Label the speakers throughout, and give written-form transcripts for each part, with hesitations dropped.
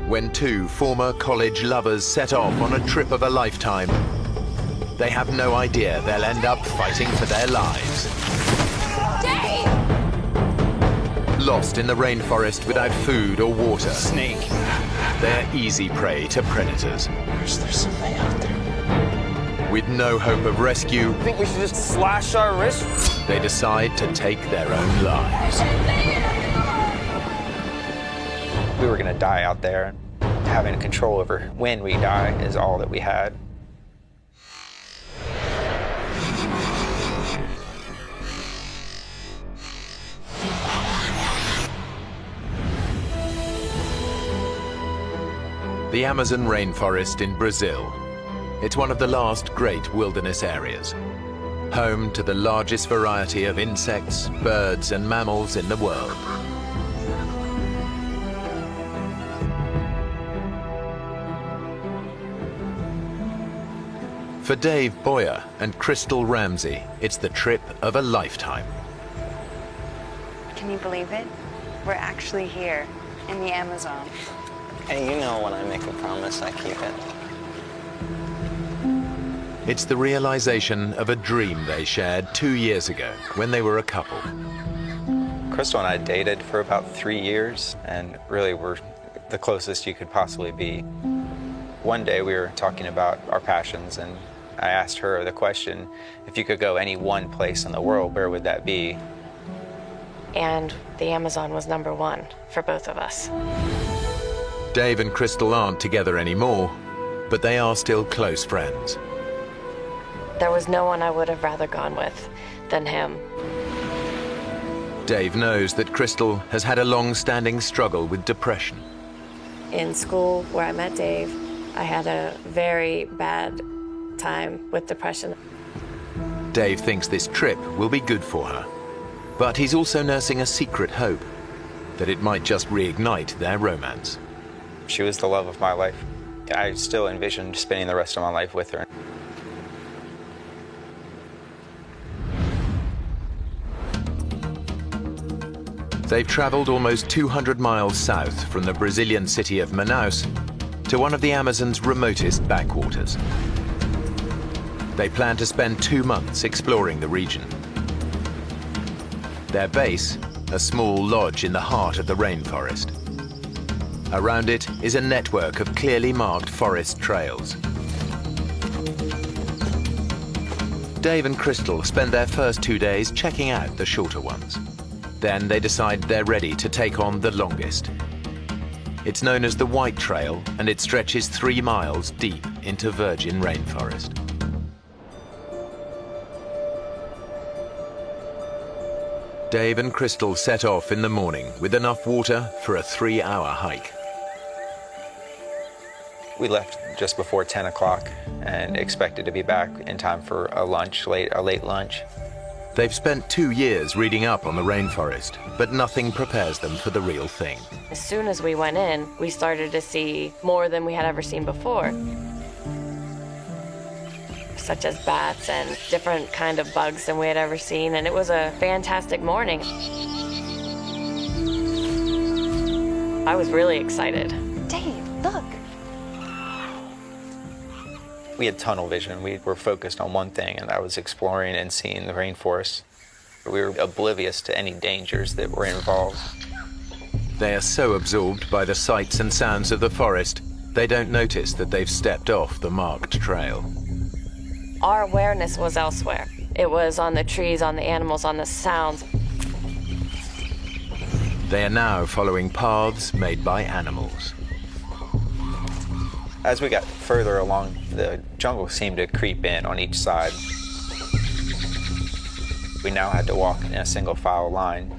Speaker 1: when two former college lovers set off on a trip of a lifetime. They have no idea they'll end up fighting for their lives.
Speaker 2: Dave!
Speaker 1: Lost in the rainforest without food or water.
Speaker 3: Snake.
Speaker 1: They're easy prey to predators.
Speaker 3: There's something out there.
Speaker 1: With no hope of rescue,
Speaker 3: I think we should just slash our wrists.
Speaker 1: they decide to take their own lives.
Speaker 4: We were gonna die out there, and having control over when we die is all that we had.
Speaker 1: The Amazon rainforest in Brazil. It's one of the last great wilderness areas, home to the largest variety of insects, birds, and mammals in the world. For Dave Boyer and Crystal Ramsey, it's the trip of a lifetime.
Speaker 5: Can you believe it? We're actually here in the Amazon.
Speaker 4: Hey, you know when I make a promise, I keep it.
Speaker 1: It's the realization of a dream they shared 2 years ago when they were a couple.
Speaker 4: Crystal and I dated for about 3 years, and really were the closest you could possibly be. One day we were talking about our passions, and I asked her the question, if you could go any one place in the world, where would that be?
Speaker 2: And the Amazon was #1 for both of us.
Speaker 1: Dave and Crystal aren't together anymore, but they are still close friends.
Speaker 2: There was no one I would have rather gone with than him.
Speaker 1: Dave knows that Crystal has had a long-standing struggle with depression.
Speaker 2: In school, where I met Dave, I had a very bad time with depression.
Speaker 1: Dave thinks this trip will be good for her, but he's also nursing a secret hope that it might just reignite their romance.
Speaker 4: She was the love of my life. I still envisioned spending the rest of my life with her.
Speaker 1: They've traveled almost 200 miles south from the Brazilian city of Manaus to one of the Amazon's remotest backwaters. They plan to spend 2 months exploring the region. Their base, a small lodge in the heart of the rainforest. Around it is a network of clearly marked forest trails. Dave and Crystal spend their first 2 days checking out the shorter ones. Then they decide they're ready to take on the longest. It's known as the White Trail, and it stretches 3 miles deep into virgin rainforest. Dave and Crystal set off in the morning with enough water for a 3-hour hike.
Speaker 4: We left just before 10 o'clock and expected to be back in time for a late lunch.
Speaker 1: They've spent 2 years reading up on the rainforest, but nothing prepares them for the real thing.
Speaker 2: As soon as we went in, we started to see more than we had ever seen before, such as bats and different kind of bugs than we had ever seen, and it was a fantastic morning. I was really excited.
Speaker 5: Dave, look.
Speaker 4: We had tunnel vision. We were focused on one thing, and that was exploring and seeing the rainforest. We were oblivious to any dangers that were involved.
Speaker 1: They are so absorbed by the sights and sounds of the forest, they don't notice that they've stepped off the marked trail.
Speaker 2: Our awareness was elsewhere. It was on the trees, on the animals, on the sounds.
Speaker 1: They are now following paths made by animals.
Speaker 4: As we got further along, the jungle seemed to creep in on each side. We now had to walk in a single file line.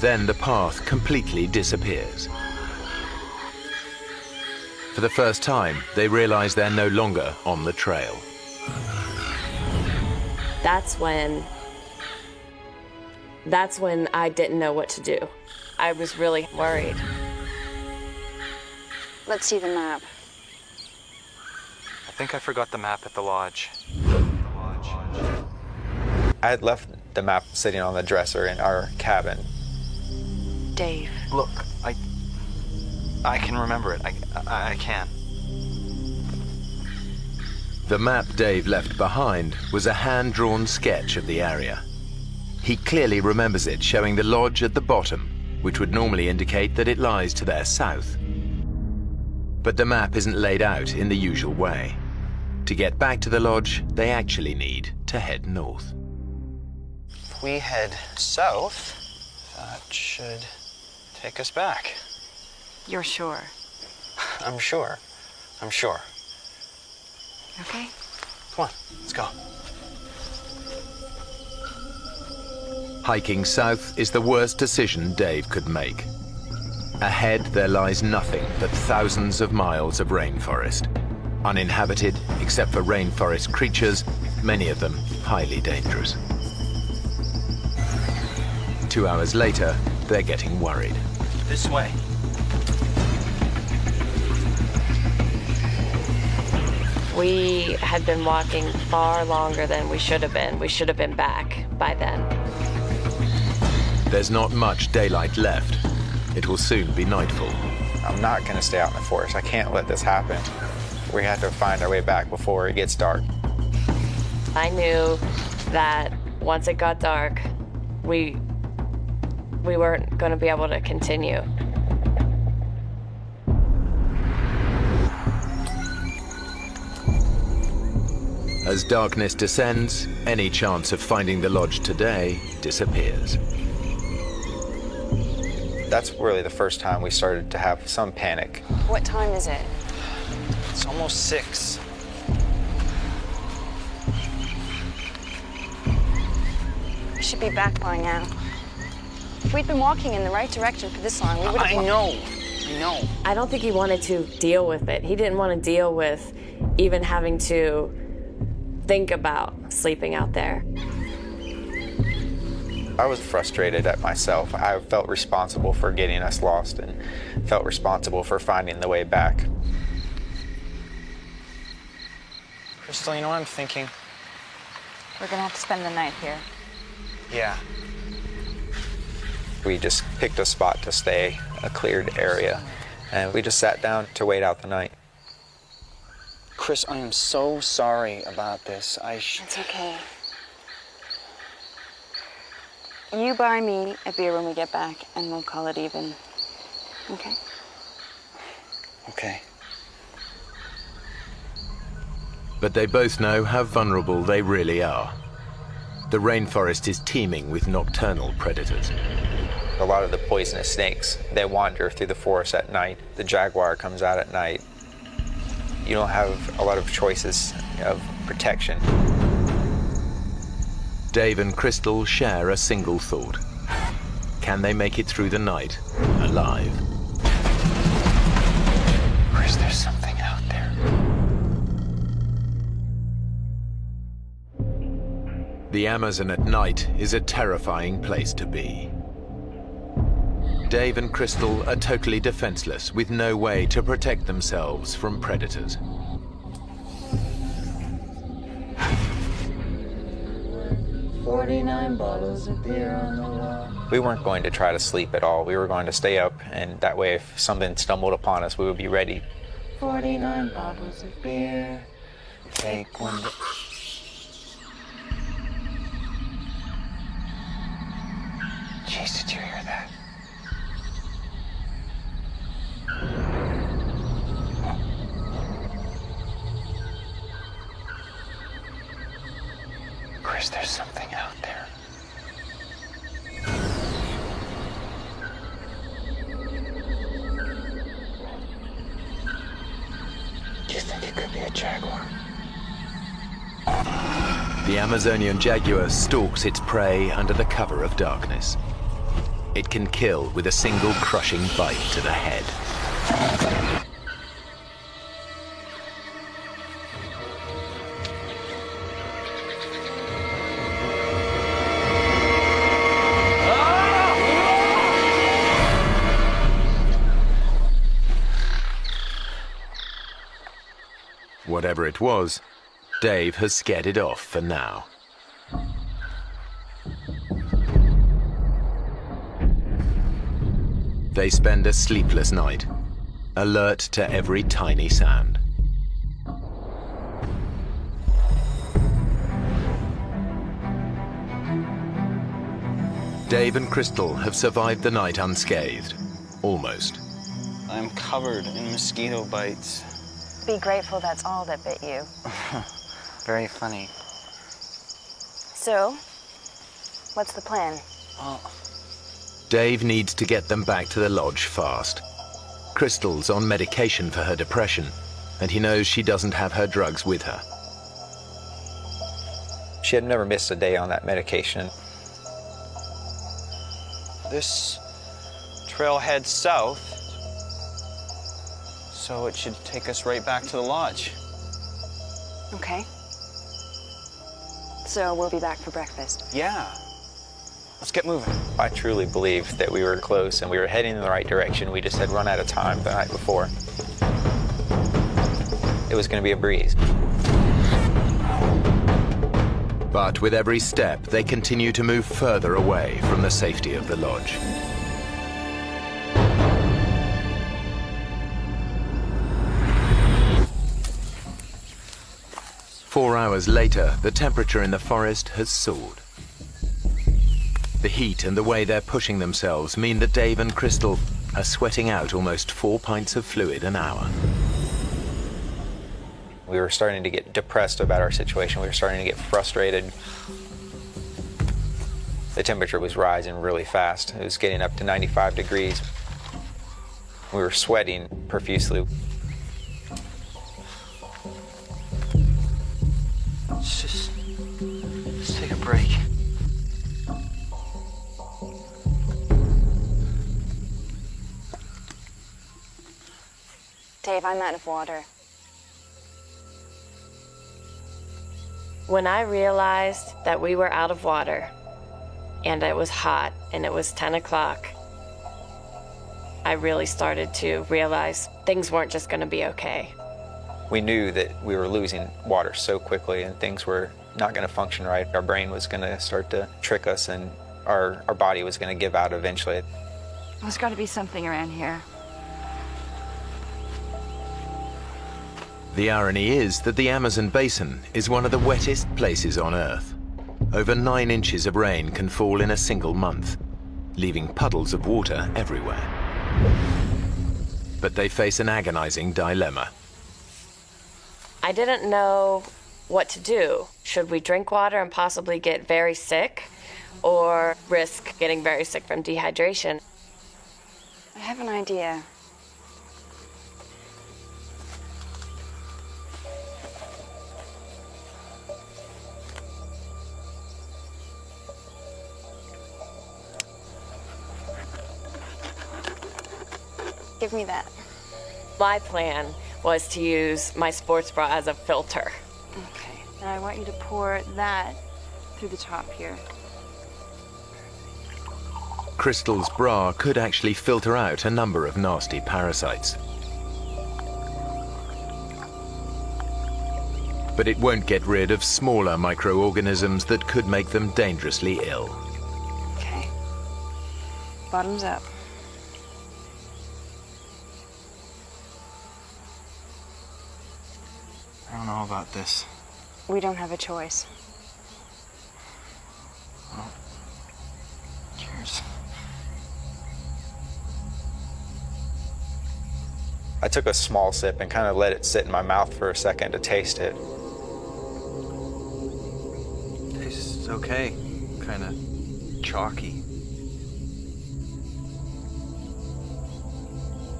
Speaker 1: Then the path completely disappears. For the first time, they realize they're no longer on the trail.
Speaker 2: That's when I didn't know what to do. I was really worried.
Speaker 5: Let's see the map.
Speaker 3: I think I forgot the map at the lodge.
Speaker 4: I had left the map sitting on the dresser in our cabin.
Speaker 5: Dave.
Speaker 6: Look, I can remember it. I can.
Speaker 1: The map Dave left behind was a hand-drawn sketch of the area. He clearly remembers it showing the lodge at the bottom, which would normally indicate that it lies to their south. But the map isn't laid out in the usual way. To get back to the lodge, they actually need to head north.
Speaker 6: If we head south, that should take us back.
Speaker 5: You're sure?
Speaker 6: I'm sure. I'm sure.
Speaker 5: Okay.
Speaker 6: Come on, let's go.
Speaker 1: Hiking south is the worst decision Dave could make. Ahead there lies nothing but thousands of miles of rainforest. Uninhabited except for rainforest creatures, many of them highly dangerous. 2 hours later, they're getting worried.
Speaker 6: This way.
Speaker 2: We had been walking far longer than we should have been. We should have been back by then.
Speaker 1: There's not much daylight left. It will soon be nightfall.
Speaker 4: I'm not going to stay out in the forest. I can't let this happen. We have to find our way back before it gets dark.
Speaker 2: I knew that once it got dark, we weren't going to be able to continue.
Speaker 1: As darkness descends, any chance of finding the lodge today disappears.
Speaker 4: That's really the first time we started to have some panic.
Speaker 5: What time is it?
Speaker 6: It's almost 6.
Speaker 5: We should be back by now. If we'd been walking in the right direction for this long, we would have...
Speaker 6: I know.
Speaker 2: I don't think he wanted to deal with it. He didn't want to deal with even having to think about sleeping out there.
Speaker 4: I was frustrated at myself. I felt responsible for getting us lost and felt responsible for finding the way back.
Speaker 6: Crystal, you know what I'm thinking?
Speaker 5: We're gonna have to spend the night here.
Speaker 6: Yeah.
Speaker 4: We just picked a spot to stay, a cleared area, and we just sat down to wait out the night.
Speaker 6: Chris, I am so sorry about this.
Speaker 5: It's okay. You buy me a beer when we get back, and we'll call it even. Okay?
Speaker 6: Okay.
Speaker 1: But they both know how vulnerable they really are. The rainforest is teeming with nocturnal predators.
Speaker 4: A lot of the poisonous snakes, they wander through the forest at night. The jaguar comes out at night. You don't have a lot of choices of protection.
Speaker 1: Dave and Crystal share a single thought. Can they make it through the night alive?
Speaker 6: Chris, there's something out there.
Speaker 1: The Amazon at night is a terrifying place to be. Dave and Crystal are totally defenseless, with no way to protect themselves from predators.
Speaker 4: We weren't going to try to sleep at all. We were going to stay up, and that way if something stumbled upon us, we would be ready.
Speaker 3: 49 bottles of beer. Take one.
Speaker 6: Jeez, did you hear that? Chris, there's something out there.
Speaker 3: Do you think it could be a jaguar?
Speaker 1: The Amazonian jaguar stalks its prey under the cover of darkness. It can kill with a single crushing bite to the head. Whatever it was, Dave has scared it off for now. They spend a sleepless night, alert to every tiny sound. Dave and Crystal have survived the night unscathed. Almost.
Speaker 6: I'm covered in mosquito bites.
Speaker 5: Be grateful that's all that bit you.
Speaker 6: Very funny.
Speaker 5: So, what's the plan?
Speaker 6: Well,
Speaker 1: Dave needs to get them back to the lodge fast. Crystal's on medication for her depression, and he knows she doesn't have her drugs with her.
Speaker 4: She had never missed a day on that medication.
Speaker 6: this trail heads south, so it should take us right back to the lodge.
Speaker 5: Okay. So we'll be back for breakfast.
Speaker 6: Yeah. Let's get moving.
Speaker 4: I truly believed that we were close and we were heading in the right direction. We just had run out of time the night before. It was going to be a breeze.
Speaker 1: But with every step, they continue to move further away from the safety of the lodge. Four hours later, the temperature in the forest has soared. The heat and the way they're pushing themselves mean that Dave and Crystal are sweating out almost 4 pints of fluid an hour.
Speaker 4: We were starting to get depressed about our situation. We were starting to get frustrated. The temperature was rising really fast. It was getting up to 95 degrees. We were sweating profusely.
Speaker 6: Let's take a break.
Speaker 5: Dave, I'm out of water.
Speaker 2: When I realized that we were out of water, and it was hot, and it was 10 o'clock, I really started to realize things weren't just going to be okay.
Speaker 4: We knew that we were losing water so quickly and things were not going to function right. Our brain was going to start to trick us and our body was going to give out eventually.
Speaker 5: There's got to be something around here.
Speaker 1: The irony is that the Amazon basin is one of the wettest places on Earth. Over 9 inches of rain can fall in a single month, leaving puddles of water everywhere. But they face an agonizing dilemma.
Speaker 2: I didn't know what to do. Should we drink water and possibly get very sick, or risk getting very sick from dehydration?
Speaker 5: I have an idea. Give me that.
Speaker 2: My plan was to use my sports bra as a filter.
Speaker 5: Okay. Now I want you to pour that through the top here.
Speaker 1: Crystal's bra could actually filter out a number of nasty parasites. But it won't get rid of smaller microorganisms that could make them dangerously ill.
Speaker 5: Okay. Bottoms up.
Speaker 6: I don't know about this.
Speaker 5: We don't have a choice.
Speaker 6: Well, cheers.
Speaker 4: I took a small sip and kind of let it sit in my mouth for a second to taste it.
Speaker 6: Tastes okay. Kind of chalky.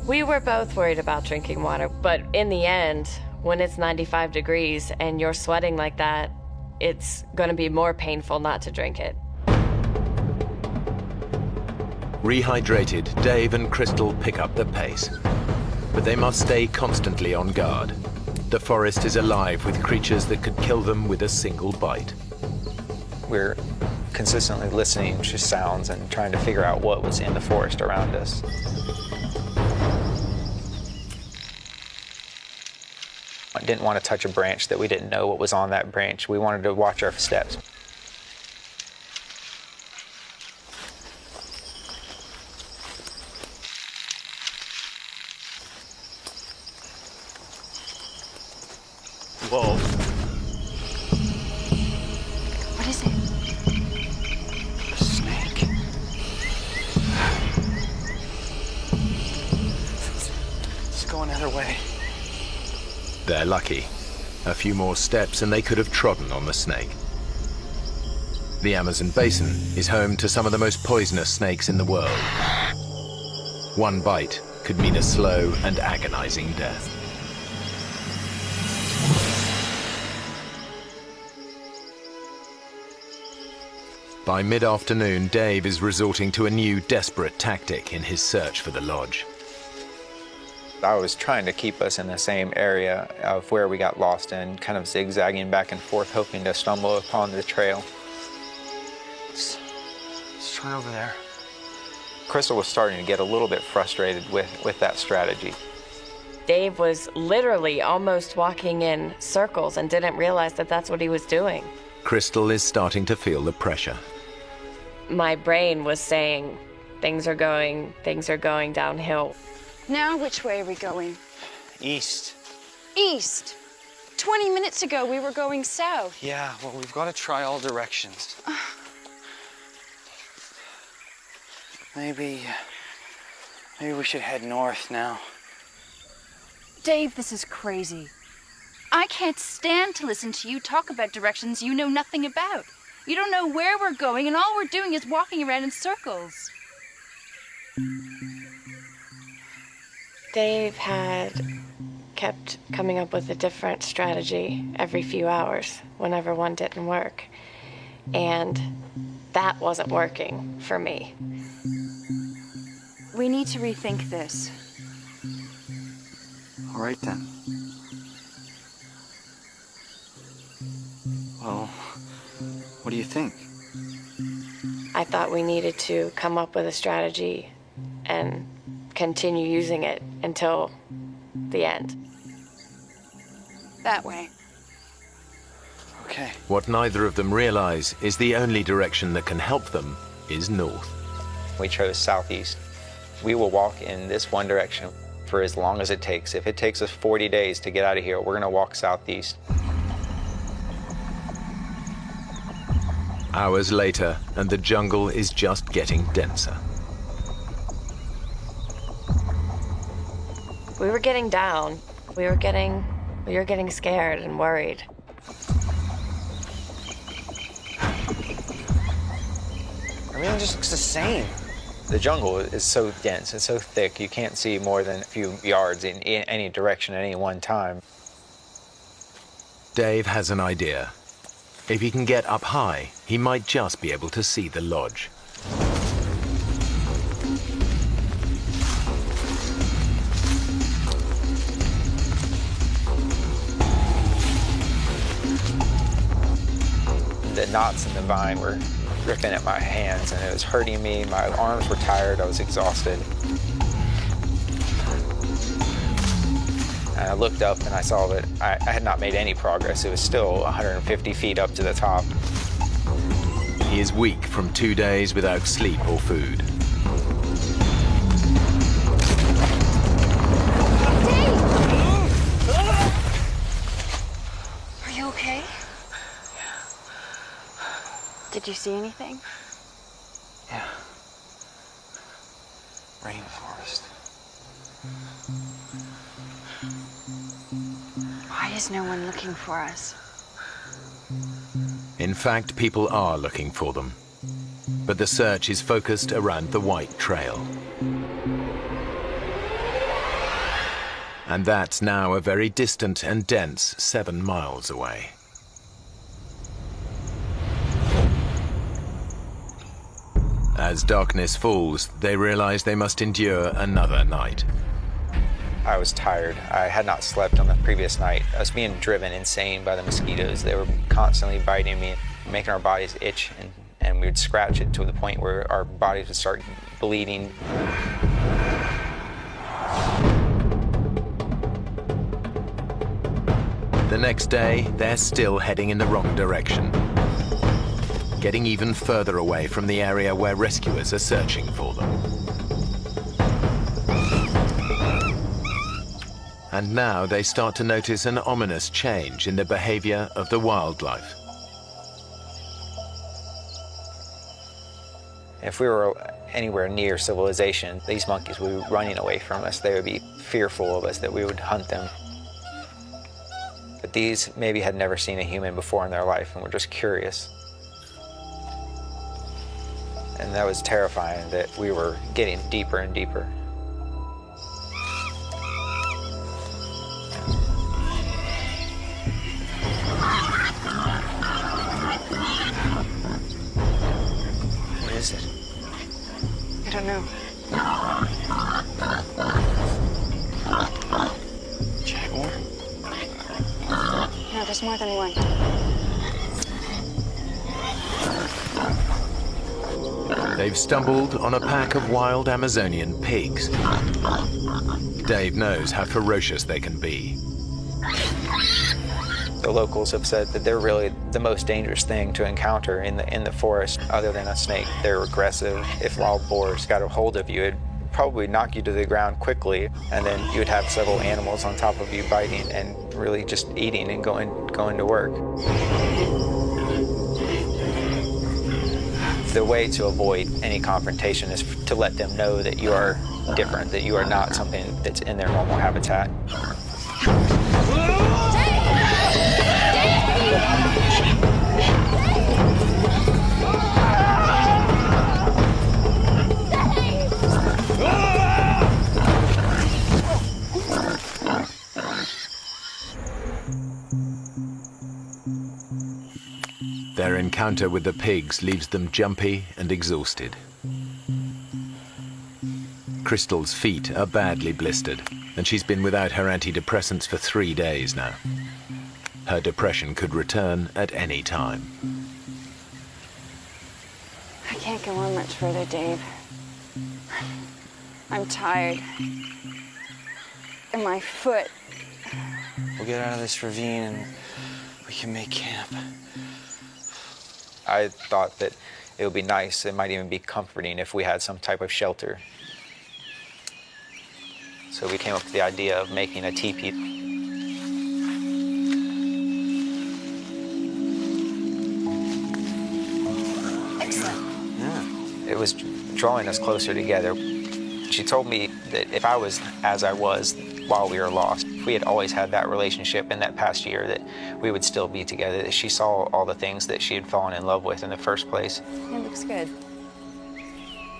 Speaker 2: We were both worried about drinking water, but in the end, when it's 95 degrees and you're sweating like that, it's going to be more painful not to drink it.
Speaker 1: Rehydrated, Dave and Crystal pick up the pace. But they must stay constantly on guard. The forest is alive with creatures that could kill them with a single bite.
Speaker 4: We're consistently listening to sounds and trying to figure out what was in the forest around us. I didn't want to touch a branch that we didn't know what was on that branch. We wanted to watch our steps.
Speaker 6: Whoa.
Speaker 5: What is it?
Speaker 6: A snake. It's going another way.
Speaker 1: They're lucky. A few more steps and they could have trodden on the snake. The Amazon basin is home to some of the most poisonous snakes in the world. One bite could mean a slow and agonizing death. By mid-afternoon, Dave is resorting to a new desperate tactic in his search for the lodge.
Speaker 4: I was trying to keep us in the same area of where we got lost in, kind of zigzagging back and forth, hoping to stumble upon the trail.
Speaker 6: Let's try over there.
Speaker 4: Crystal was starting to get a little bit frustrated with that strategy.
Speaker 2: Dave was literally almost walking in circles and didn't realize that that's what he was doing.
Speaker 1: Crystal is starting to feel the pressure.
Speaker 2: My brain was saying, things are going downhill.
Speaker 5: Now, which way are we going?
Speaker 6: East.
Speaker 5: East. 20 minutes ago, we were going south.
Speaker 6: Yeah, well, we've got to try all directions. Maybe we should head north now.
Speaker 7: Dave, this is crazy. I can't stand to listen to you talk about directions you know nothing about. You don't know where we're going, and all we're doing is walking around in circles.
Speaker 2: Dave had kept coming up with a different strategy every few hours whenever one didn't work. And that wasn't working for me.
Speaker 7: We need to rethink this.
Speaker 6: All right, then. Well, what do you think?
Speaker 2: I thought we needed to come up with a strategy and continue using it until the end.
Speaker 5: That way.
Speaker 6: Okay.
Speaker 1: What neither of them realize is the only direction that can help them is north.
Speaker 4: We chose southeast. We will walk in this one direction for as long as it takes. If it takes us 40 days to get out of here, we're gonna walk southeast.
Speaker 1: Hours later, and the jungle is just getting denser.
Speaker 2: We were getting down. We were getting scared and worried.
Speaker 6: Everything just looks the same.
Speaker 4: The jungle is so dense and so thick, you can't see more than a few yards in any direction at any one time.
Speaker 1: Dave has an idea. If he can get up high, he might just be able to see the lodge.
Speaker 4: The knots in the vine were ripping at my hands and it was hurting me. My arms were tired, I was exhausted. And I looked up and I saw that I had not made any progress. It was still 150 feet up to the top.
Speaker 1: He is weak from 2 days without sleep or food.
Speaker 5: Are you okay? Did you see anything?
Speaker 6: Yeah. Rainforest.
Speaker 5: Why is no one looking for us?
Speaker 1: In fact, people are looking for them. But the search is focused around the White Trail. And that's now a very distant and dense 7 miles away. As darkness falls, they realize they must endure another night.
Speaker 4: I was tired. I had not slept on the previous night. I was being driven insane by the mosquitoes. They were constantly biting me, making our bodies itch, and we would scratch it to the point where our bodies would start bleeding.
Speaker 1: The next day, they're still heading in the wrong direction, getting even further away from the area where rescuers are searching for them. And now they start to notice an ominous change in the behavior of the wildlife.
Speaker 4: If we were anywhere near civilization, these monkeys would be running away from us. They would be fearful of us, that we would hunt them. But these maybe had never seen a human before in their life and were just curious. And that was terrifying, that we were getting deeper and deeper.
Speaker 6: What is it?
Speaker 5: I don't know.
Speaker 6: Jaguar?
Speaker 5: No, there's more than one.
Speaker 1: They've stumbled on a pack of wild Amazonian pigs. Dave knows how ferocious they can be.
Speaker 4: The locals have said that they're really the most dangerous thing to encounter in the forest, other than a snake. They're aggressive. If wild boars got a hold of you, it'd probably knock you to the ground quickly, and then you would have several animals on top of you biting and really just eating and going to work. The way to avoid any confrontation is to let them know that you are different, that you are not something that's in their normal habitat.
Speaker 1: Their encounter with the pigs leaves them jumpy and exhausted. Crystal's feet are badly blistered, and she's been without her antidepressants for 3 days now. Her depression could return at any time.
Speaker 5: I can't go on much further, Dave. I'm tired. And my foot.
Speaker 6: We'll get out of this ravine and we can make camp.
Speaker 4: I thought that it would be nice, it might even be comforting if we had some type of shelter. So we came up with the idea of making a teepee.
Speaker 5: Excellent.
Speaker 6: Yeah.
Speaker 4: It was drawing us closer together. She told me that if I was as I was while we were lost, if we had always had that relationship in that past year, that we would still be together, that she saw all the things that she had fallen in love with in the first place.
Speaker 5: It looks good.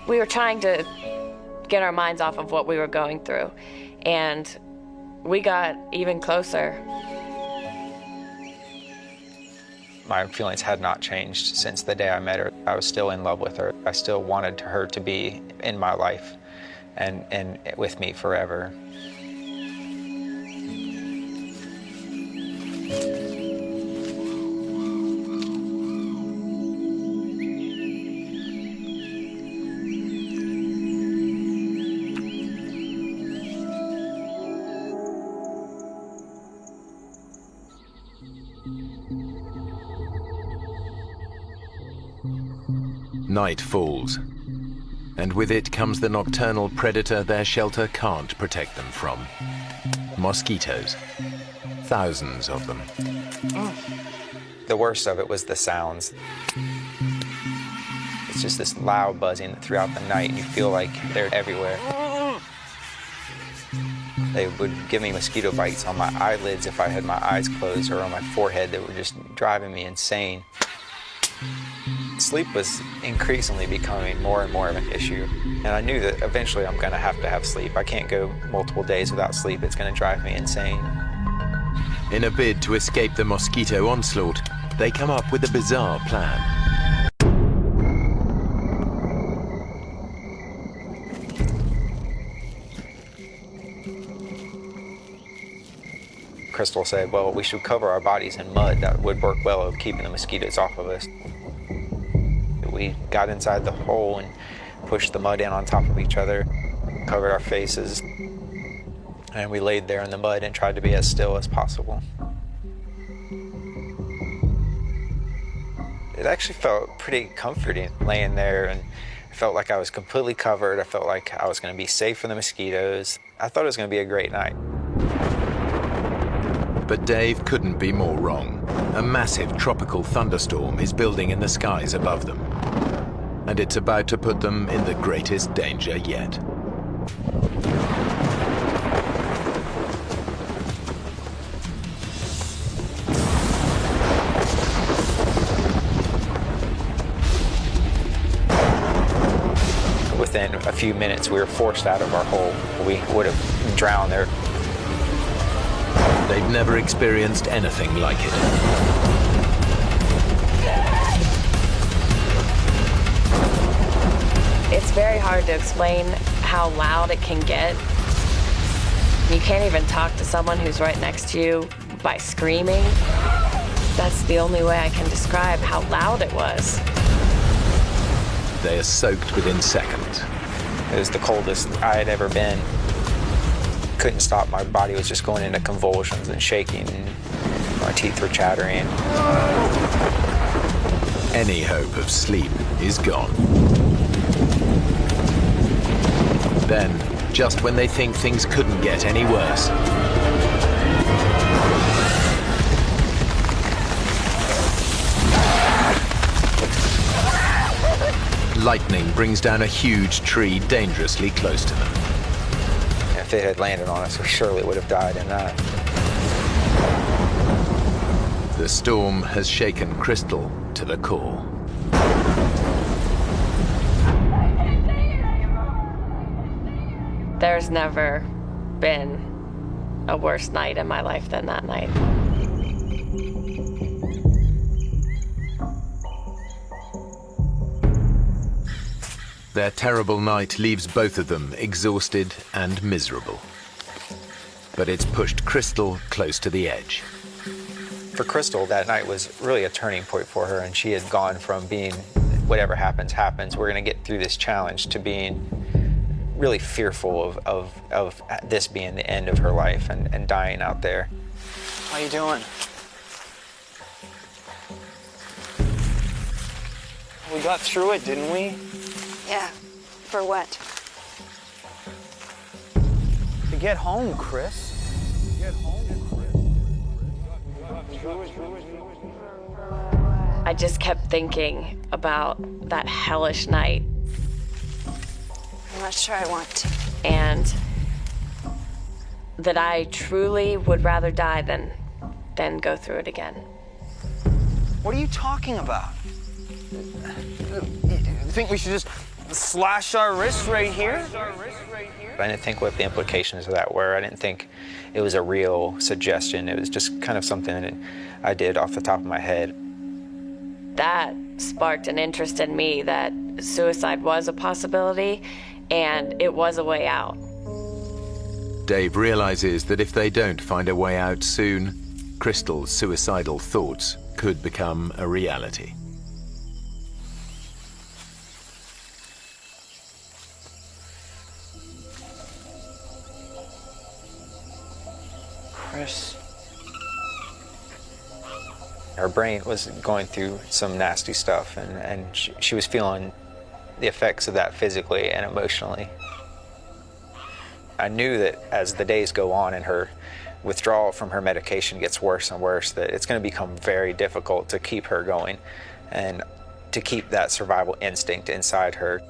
Speaker 2: We were trying to get our minds off of what we were going through, and we got even closer.
Speaker 4: My feelings had not changed since the day I met her. I was still in love with her. I still wanted her to be in my life and with me forever.
Speaker 1: Night falls, and with it comes the nocturnal predator their shelter can't protect them from. Mosquitoes. Thousands of them.
Speaker 4: The worst of it was the sounds. It's just this loud buzzing throughout the night, and you feel like they're everywhere. They would give me mosquito bites on my eyelids if I had my eyes closed, or on my forehead, that were just driving me insane. Sleep was increasingly becoming more and more of an issue, and I knew that eventually I'm going to have sleep. I can't go multiple days without sleep. It's going to drive me insane.
Speaker 1: In a bid to escape the mosquito onslaught, they come up with a bizarre plan.
Speaker 4: Crystal said, well, we should cover our bodies in mud. That would work well at keeping the mosquitoes off of us. We got inside the hole and pushed the mud in on top of each other, covered our faces, and we laid there in the mud and tried to be as still as possible. It actually felt pretty comforting laying there, and I felt like I was completely covered. I felt like I was going to be safe from the mosquitoes. I thought it was going to be a great night.
Speaker 1: But Dave couldn't be more wrong. A massive tropical thunderstorm is building in the skies above them. And it's about to put them in the greatest danger yet.
Speaker 4: Within a few minutes, we were forced out of our hole. We would have drowned there.
Speaker 1: They've never experienced anything like it.
Speaker 2: It's very hard to explain how loud it can get. You can't even talk to someone who's right next to you by screaming. That's the only way I can describe how loud it was.
Speaker 1: They are soaked within seconds.
Speaker 4: It was the coldest I had ever been. Couldn't stop. My body was just going into convulsions and shaking, and my teeth were chattering.
Speaker 1: Any hope of sleep is gone. Then, just when they think things couldn't get any worse, lightning brings down a huge tree dangerously close to them.
Speaker 4: If it had landed on us, we surely would have died in that.
Speaker 1: The storm has shaken Crystal to the core.
Speaker 2: There's never been a worse night in my life than that night.
Speaker 1: Their terrible night leaves both of them exhausted and miserable. But it's pushed Crystal close to the edge.
Speaker 4: For Crystal, that night was really a turning point for her, and she had gone from being whatever happens, happens, we're going to get through this challenge, to being really fearful of this being the end of her life and dying out there.
Speaker 6: How you doing? We got through it, didn't we?
Speaker 5: Yeah. For what?
Speaker 6: To get home, Chris. Get home,
Speaker 2: I just kept thinking about that hellish night.
Speaker 5: I'm not sure I want to.
Speaker 2: And that I truly would rather die than go through it again.
Speaker 6: What are you talking about? You think we should just slash our wrists right here?
Speaker 4: I didn't think what the implications of that were. I didn't think it was a real suggestion. It was just kind of something that I did off the top of my head.
Speaker 2: That sparked an interest in me that suicide was a possibility and it was a way out.
Speaker 1: Dave realizes that if they don't find a way out soon, Crystal's suicidal thoughts could become a reality.
Speaker 6: Chris.
Speaker 4: Her brain was going through some nasty stuff, and she was feeling the effects of that physically and emotionally. I knew that as the days go on and her withdrawal from her medication gets worse and worse, that it's going to become very difficult to keep her going and to keep that survival instinct inside her.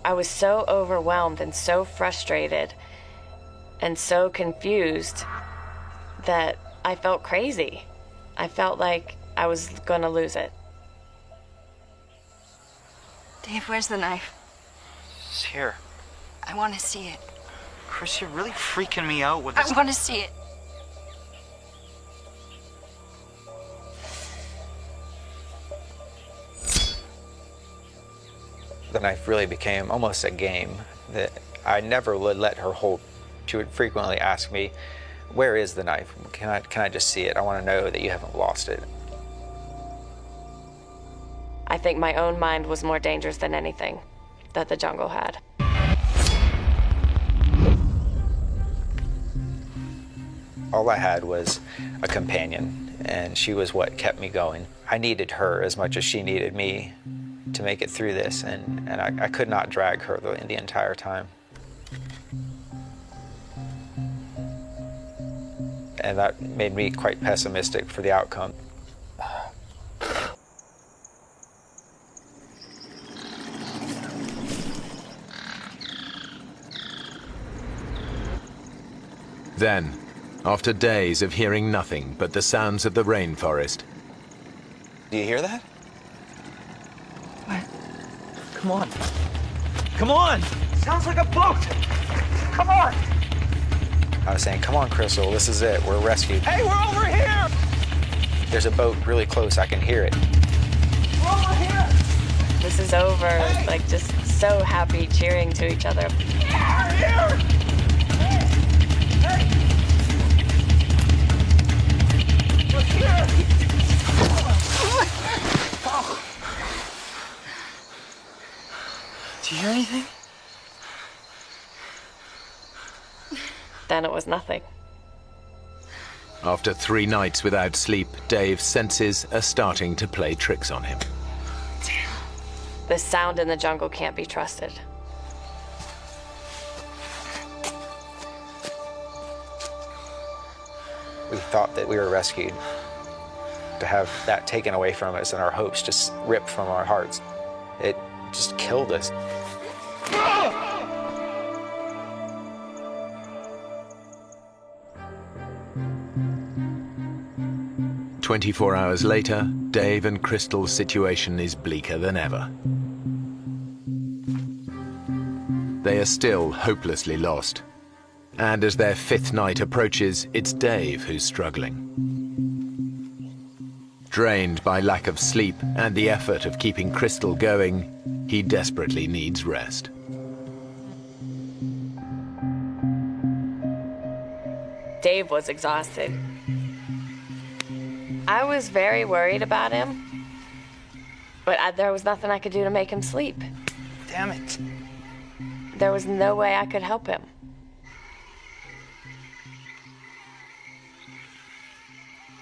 Speaker 2: I was so overwhelmed and so frustrated and so confused that I felt crazy. I felt like I was going to lose it.
Speaker 5: Dave, where's the knife?
Speaker 6: It's here.
Speaker 5: I want to see it.
Speaker 6: Chris, you're really freaking me out with this.
Speaker 5: I want to see it.
Speaker 4: The knife really became almost a game that I never would let her hold. She would frequently ask me, "Where is the knife? Can I just see it? I want to know that you haven't lost it."
Speaker 2: I think my own mind was more dangerous than anything that the jungle had.
Speaker 4: All I had was a companion, and she was what kept me going. I needed her as much as she needed me to make it through this, and I could not drag her the entire time. and that made me quite pessimistic for the outcome.
Speaker 1: Then, after days of hearing nothing but the sounds of the rainforest,
Speaker 6: Do you hear that?
Speaker 3: What? Come on. Come on! Sounds like a boat! Come on!
Speaker 4: I was saying, come on, Crystal, this is it. We're rescued.
Speaker 3: Hey, we're over here!
Speaker 4: There's a boat really close. I can hear it.
Speaker 3: We're over here!
Speaker 2: This is over.
Speaker 3: Hey!
Speaker 2: Like, just so happy, cheering to each other.
Speaker 3: Yeah, here! Hey! Hey! We're here! Oh. Do you hear anything?
Speaker 2: Then it was nothing.
Speaker 1: after 3 nights without sleep, Dave's senses are starting to play tricks on him.
Speaker 2: The sound in the jungle can't be trusted.
Speaker 4: We thought that we were rescued. To have that taken away from us and our hopes just ripped from our hearts, it just killed us.
Speaker 1: 24 hours later, Dave and Crystal's situation is bleaker than ever. They are still hopelessly lost. And as their 5th night approaches, it's Dave who's struggling. Drained by lack of sleep and the effort of keeping Crystal going, he desperately needs rest.
Speaker 2: Dave was exhausted. I was very worried about him, but there was nothing I could do to make him sleep.
Speaker 6: Damn it.
Speaker 2: There was no way I could help him.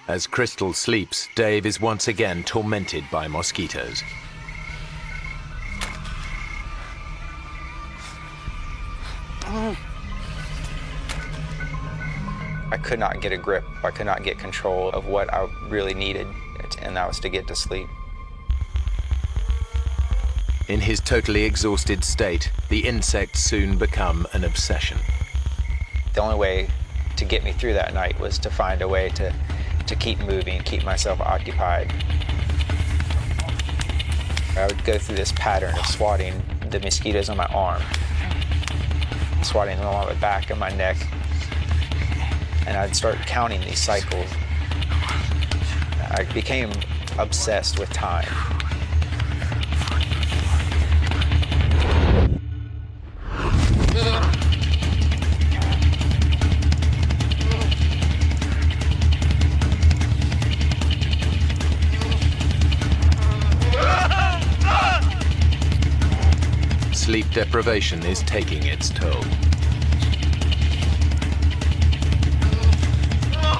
Speaker 1: As Crystal sleeps, Dave is once again tormented by mosquitoes.
Speaker 4: I could not get a grip. I could not get control of what I really needed, and that was to get to sleep.
Speaker 1: In his totally exhausted state, the insects soon become an obsession.
Speaker 4: The only way to get me through that night was to find a way to keep moving, keep myself occupied. I would go through this pattern of swatting the mosquitoes on my arm, swatting them along the back of my neck, and I'd start counting these cycles. I became obsessed with time.
Speaker 1: Sleep deprivation is taking its toll.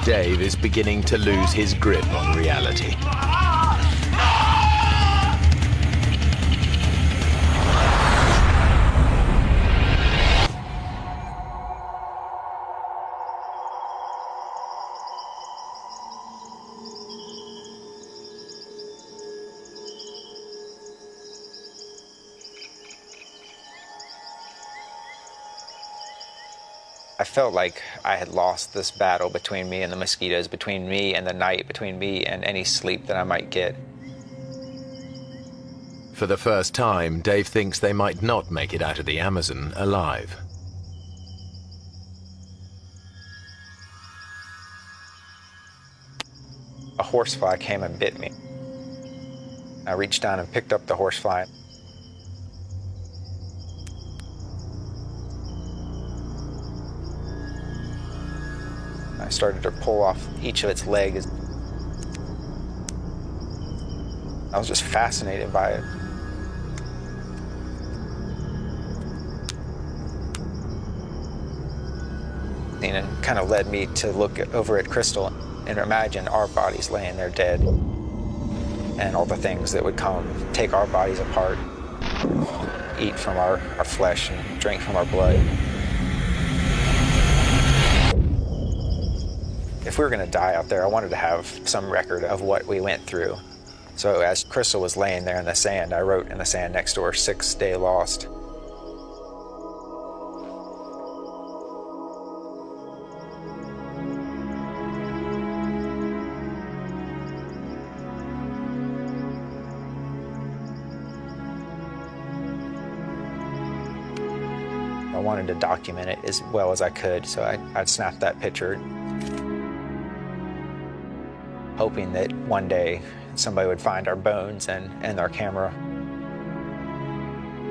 Speaker 1: Dave is beginning to lose his grip on reality.
Speaker 4: I felt like I had lost this battle between me and the mosquitoes, between me and the night, between me and any sleep that I might get.
Speaker 1: For the first time, Dave thinks they might not make it out of the Amazon alive.
Speaker 4: A horsefly came and bit me. I reached down and picked up the horsefly. I started to pull off each of its legs. I was just fascinated by it. And it kind of led me to look over at Crystal and imagine our bodies laying there dead, and all the things that would come, take our bodies apart, eat from our flesh and drink from our blood. If we were going to die out there, I wanted to have some record of what we went through. So as Crystal was laying there in the sand, I wrote in the sand next to her, 6th day lost. I wanted to document it as well as I could, so I'd snap that picture, hoping that one day somebody would find our bones and our camera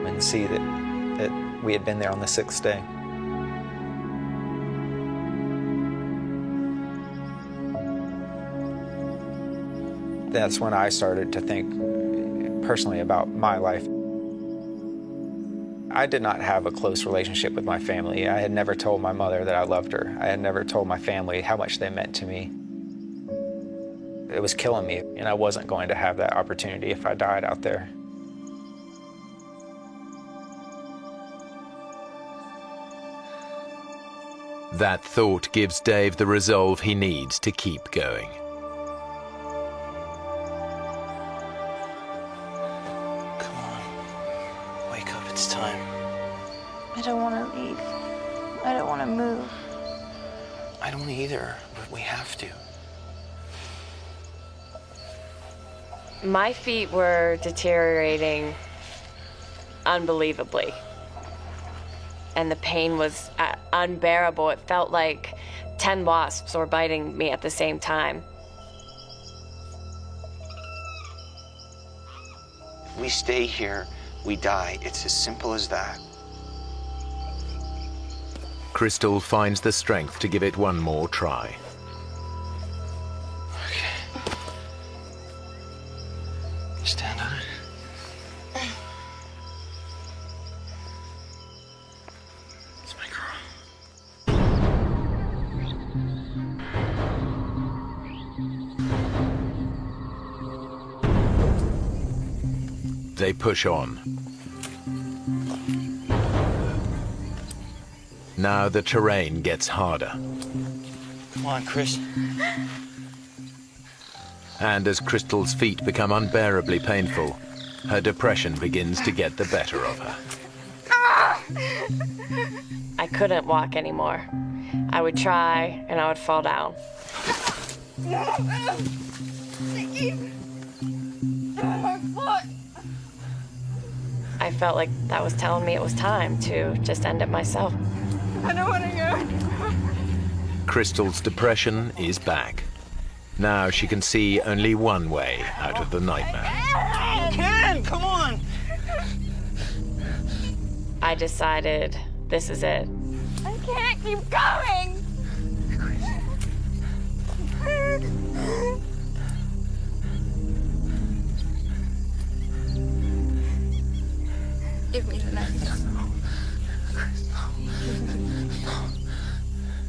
Speaker 4: and see that we had been there on the 6th day. That's when I started to think personally about my life. I did not have a close relationship with my family. I had never told my mother that I loved her. I had never told my family how much they meant to me. It was killing me, and I wasn't going to have that opportunity if I died out there.
Speaker 1: That thought gives Dave the resolve he needs to keep going.
Speaker 6: It's time.
Speaker 5: I don't want to leave. I don't want to move.
Speaker 6: I don't either, but we have to.
Speaker 2: My feet were deteriorating unbelievably. And the pain was unbearable. It felt like 10 wasps were biting me at the same time.
Speaker 6: If we stay here, we die. It's as simple as that.
Speaker 1: Crystal finds the strength to give it one more try.
Speaker 6: Okay. Stand on it. It's my girl.
Speaker 1: They push on. Now the terrain gets harder.
Speaker 6: Come on, Chris.
Speaker 1: And as Crystal's feet become unbearably painful, her depression begins to get the better of her.
Speaker 2: I couldn't walk anymore. I would try, and I would fall down. I felt like that was telling me it was time to just end it myself.
Speaker 5: I don't want to go.
Speaker 1: Crystal's depression is back. Now she can see only one way out of the nightmare.
Speaker 6: You can! Come on!
Speaker 2: I decided this is it.
Speaker 5: I can't keep going. Give me the knife.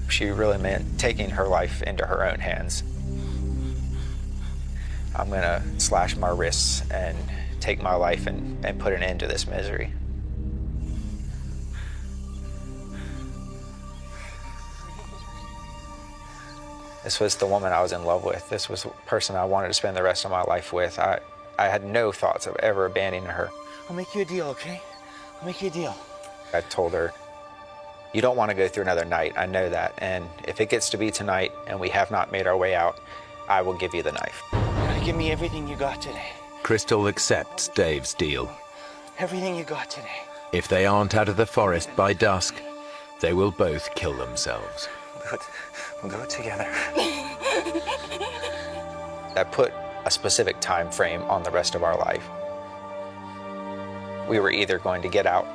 Speaker 4: She really meant taking her life into her own hands. I'm gonna slash my wrists and take my life and put an end to this misery. This was the woman I was in love with. This was the person I wanted to spend the rest of my life with. I had no thoughts of ever abandoning her.
Speaker 6: I'll make you a deal, okay? I'll make you a deal.
Speaker 4: I told her, you don't want to go through another night, I know that, and if it gets to be tonight and we have not made our way out, I will give you the knife.
Speaker 6: You gotta give me everything you got today.
Speaker 1: Crystal accepts Dave's deal.
Speaker 6: Everything you got today.
Speaker 1: If they aren't out of the forest by dusk, they will both kill themselves.
Speaker 6: We'll do it together.
Speaker 4: I put a specific time frame on the rest of our life. We were either going to get out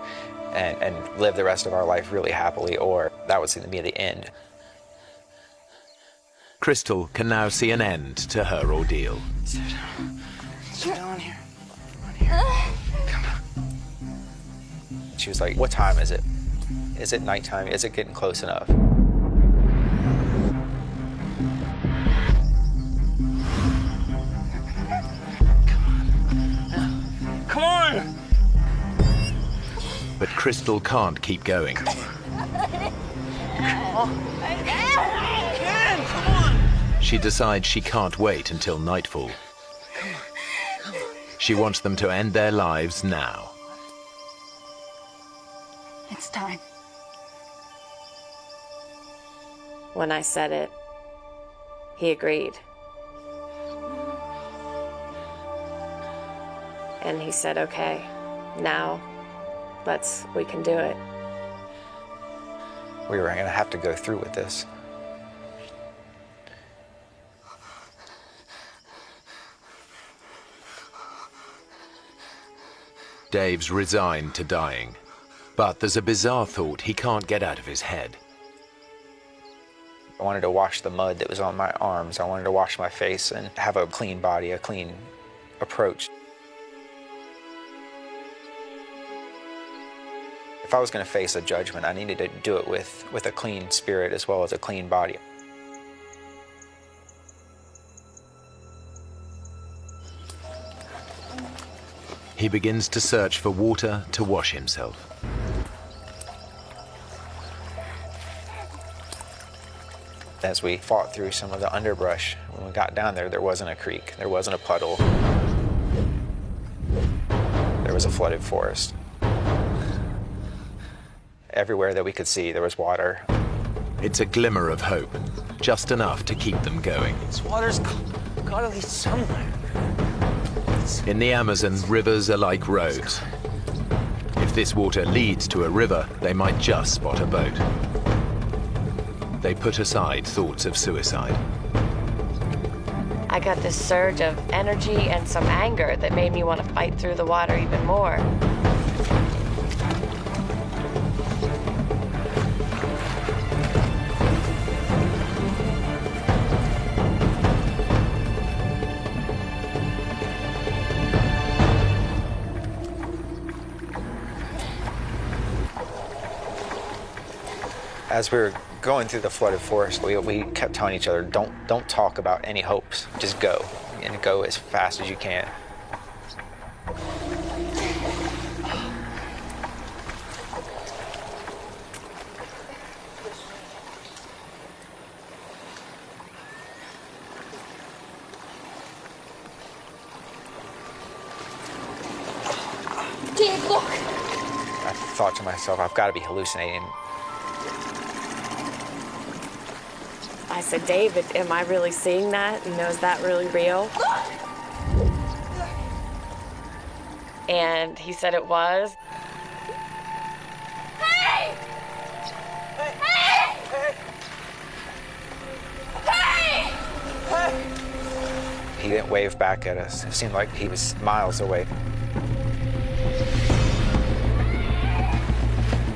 Speaker 4: and live the rest of our life really happily, or that was going to be the end.
Speaker 1: Crystal can now see an end to her ordeal.
Speaker 6: Sit down. Sit down here. On here. Come on.
Speaker 4: She was like, what time is it? Is it nighttime? Is it getting close enough?
Speaker 6: Come on!
Speaker 1: But Crystal can't keep going.
Speaker 6: Come on. Come on!
Speaker 1: She decides she can't wait until nightfall. She wants them to end their lives now.
Speaker 7: It's time.
Speaker 2: When I said it, he agreed. And he said, okay, now we can do it.
Speaker 4: We were gonna have to go through with this.
Speaker 1: Dave's resigned to dying, but there's a bizarre thought he can't get out of his head.
Speaker 4: I wanted to wash the mud that was on my arms. I wanted to wash my face and have a clean body, a clean approach. If I was going to face a judgment, I needed to do it with a clean spirit as well as a clean body.
Speaker 1: He begins to search for water to wash himself.
Speaker 4: As we fought through some of the underbrush, when we got down there, there wasn't a creek, there wasn't a puddle. There was a flooded forest. Everywhere that we could see, there was water.
Speaker 1: It's a glimmer of hope, just enough to keep them going.
Speaker 3: This water's gotta lead somewhere.
Speaker 1: In the Amazon, rivers are like roads. If this water leads to a river, they might just spot a boat. They put aside thoughts of suicide.
Speaker 2: I got this surge of energy and some anger that made me want to fight through the water even more.
Speaker 4: As we were going through the flooded forest, we kept telling each other, don't talk about any hopes, just go, and go as fast as you can.
Speaker 7: Dave, look!
Speaker 4: I thought to myself, I've got to be hallucinating.
Speaker 2: I said, David, am I really seeing that? You know, is that really real? And he said it was.
Speaker 7: Hey! Hey! Hey!
Speaker 4: He didn't wave back at us. It seemed like he was miles away.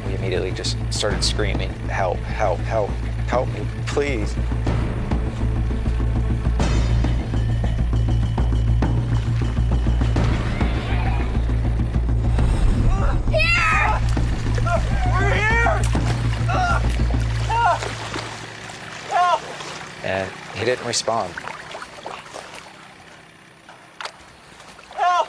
Speaker 4: We immediately just started screaming, help, help, help, help me, please. And he didn't respond.
Speaker 3: Help!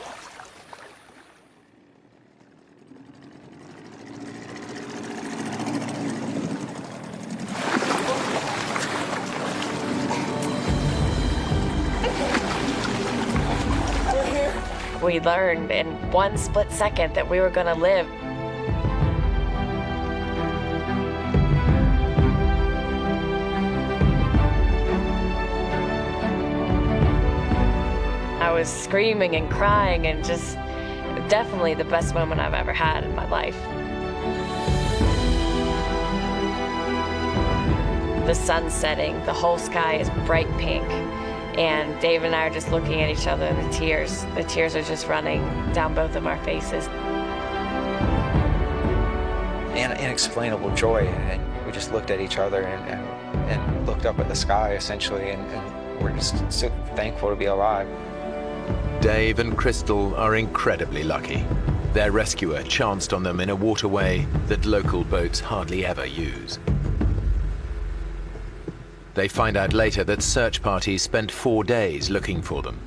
Speaker 2: We learned in one split second that we were going to live. I was screaming and crying and just definitely the best moment I've ever had in my life. The sun's setting, the whole sky is bright pink, and Dave and I are just looking at each other, and the tears are just running down both of our faces.
Speaker 4: And inexplainable joy, and we just looked at each other and looked up at the sky, essentially, and we're just so thankful to be alive.
Speaker 1: Dave and Crystal are incredibly lucky. Their rescuer chanced on them in a waterway that local boats hardly ever use. They find out later that search parties spent 4 days looking for them.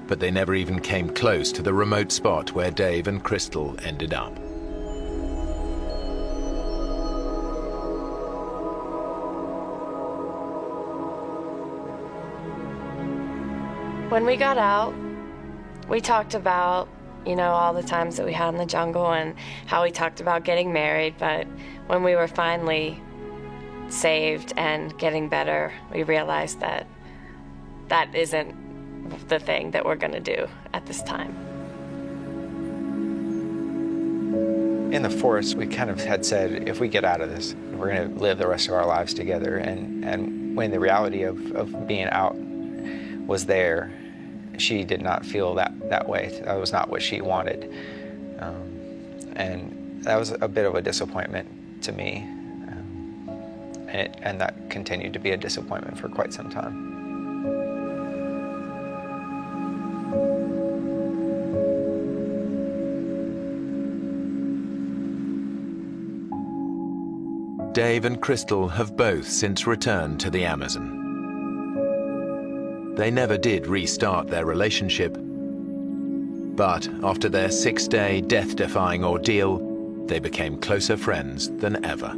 Speaker 1: But they never even came close to the remote spot where Dave and Crystal ended up.
Speaker 2: When we got out, we talked about, all the times that we had in the jungle and how we talked about getting married, but when we were finally saved and getting better, we realized that that isn't the thing that we're going to do at this time.
Speaker 4: In the forest, we kind of had said, if we get out of this, we're going to live the rest of our lives together. And when the reality of being out was there, she did not feel that way. That was not what she wanted. And that was a bit of a disappointment to me. And that continued to be a disappointment for quite some time.
Speaker 1: Dave and Crystal have both since returned to the Amazon. They never did restart their relationship, but after their 6-day death-defying ordeal, they became closer friends than ever.